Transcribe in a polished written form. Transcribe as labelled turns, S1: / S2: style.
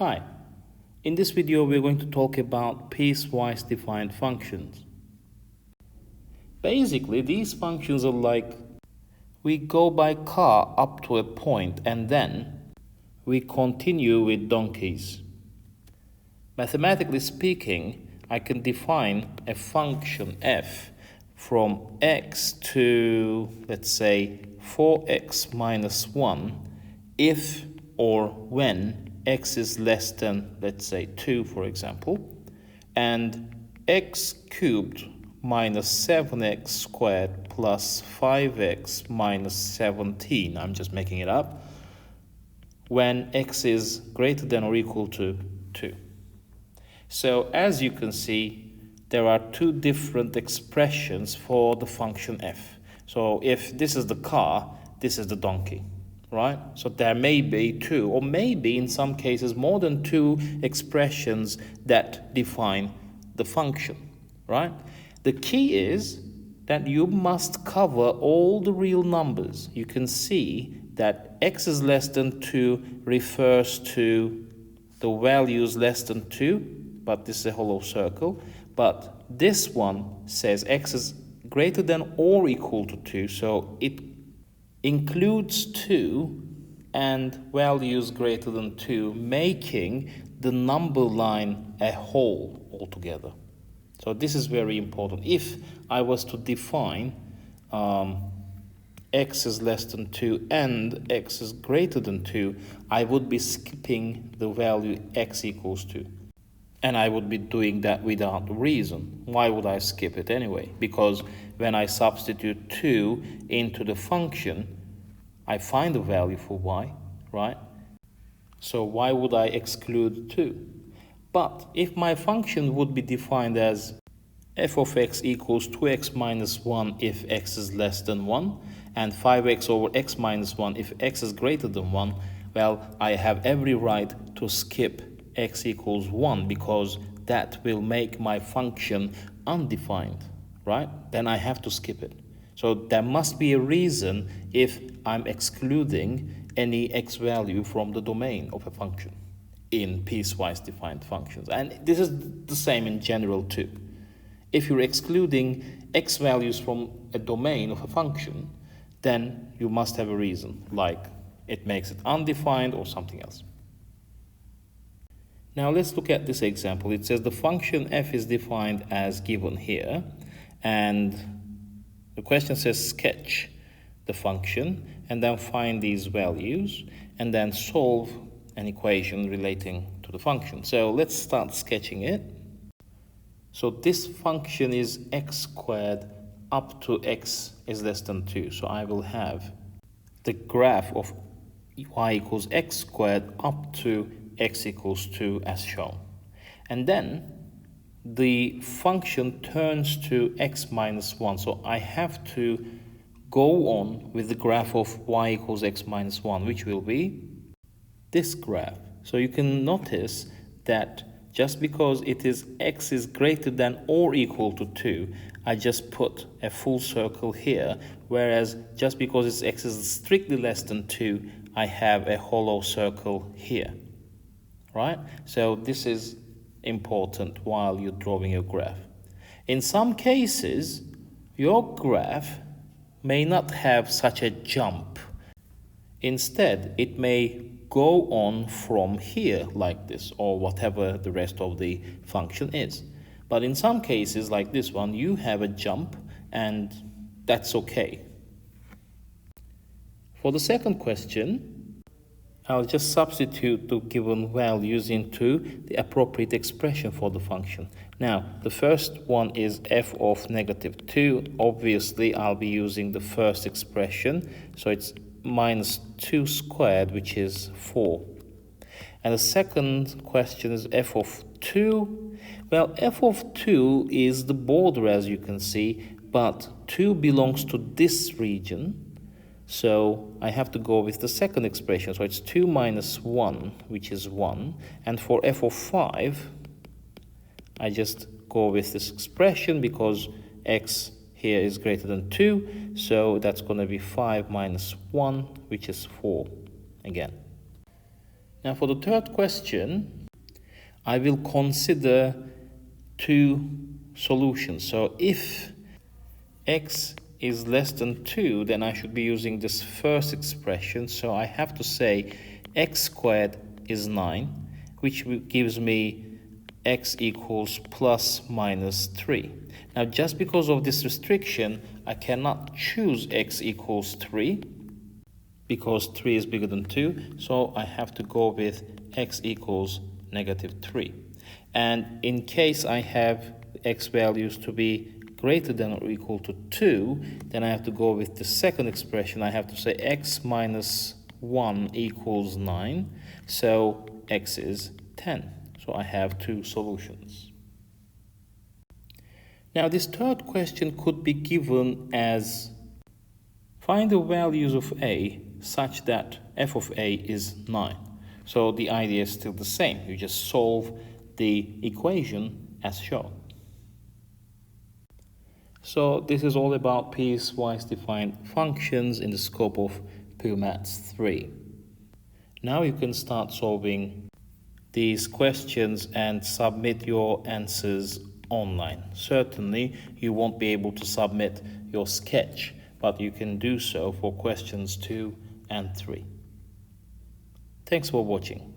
S1: Hi, in this video we're going to talk about piecewise defined functions. Basically, these functions are like we go by car up to a point and then we continue with donkeys. Mathematically speaking, I can define a function f from x to, let's say, 4x minus 1 if or when x is less than, let's say, 2, for example, and x cubed minus 7x squared plus 5x minus 17, I'm just making it up, when x is greater than or equal to 2. So as you can see, there are two different expressions for the function f. So if this is the car, this is the donkey, right? So there may be two, or maybe in some cases more than two expressions that define the function, right? The key is that you must cover all the real numbers. You can see that x is less than 2 refers to the values less than 2, but this is a hollow circle. But this one says x is greater than or equal to 2, so it includes 2 and values greater than 2, making the number line a whole altogether. So this is very important. If I was to define x is less than 2 and x is greater than 2, I would be skipping the value x equals 2. And I would be doing that without reason. Why would I skip it anyway? Because when I substitute 2 into the function, I find the value for y, right? So why would I exclude 2? But if my function would be defined as f of x equals 2x minus 1 if x is less than 1, and 5x over x minus 1 if x is greater than 1, well, I have every right to skip x equals 1 because that will make my function undefined, right? Then I have to skip it. So there must be a reason if I'm excluding any x value from the domain of a function in piecewise defined functions. And this is the same in general too. If you're excluding x values from a domain of a function, then you must have a reason, like it makes it undefined or something else. Now let's look at this example. It says the function f is defined as given here, and the question says sketch the function and then find these values and then solve an equation relating to the function. So let's start sketching it. So this function is x squared up to x is less than 2. So I will have the graph of y equals x squared up to x equals 2 as shown. And then the function turns to x minus 1. So I have to go on with the graph of y equals x minus 1, which will be this graph. So you can notice that just because it is x is greater than or equal to 2, I just put a full circle here, whereas just because it's x is strictly less than 2, I have a hollow circle here, right? So this is important while you're drawing your graph. In some cases, your graph may not have such a jump. Instead, it may go on from here like this, or whatever the rest of the function is. But in some cases, like this one, you have a jump, and that's okay. For the second question, I'll just substitute the given values into the appropriate expression for the function. Now, the first one is f of negative 2. Obviously, I'll be using the first expression, so it's minus 2 squared, which is 4. And the second question is f of 2. Well, f of 2 is the border, as you can see, but 2 belongs to this region. So I have to go with the second expression. So it's 2 minus 1, which is 1. And for f of 5, I just go with this expression because x here is greater than 2. So that's going to be 5 minus 1, which is 4 again. Now for the third question, I will consider two solutions. So if x is less than 2, then I should be using this first expression. So I have to say x squared is 9, which gives me x equals plus minus 3. Now just because of this restriction, I cannot choose x equals 3 because 3 is bigger than 2. So I have to go with x equals negative 3. And in case I have x values to be greater than or equal to 2, then I have to go with the second expression. I have to say x minus 1 equals 9, so x is 10. So I have two solutions. Now this third question could be given as find the values of a such that f of a is 9. So the idea is still the same. You just solve the equation as shown. So this is all about piecewise defined functions in the scope of Pure Maths 3. Now you can start solving these questions and submit your answers online. Certainly you won't be able to submit your sketch, but you can do so for questions 2 and 3. Thanks for watching.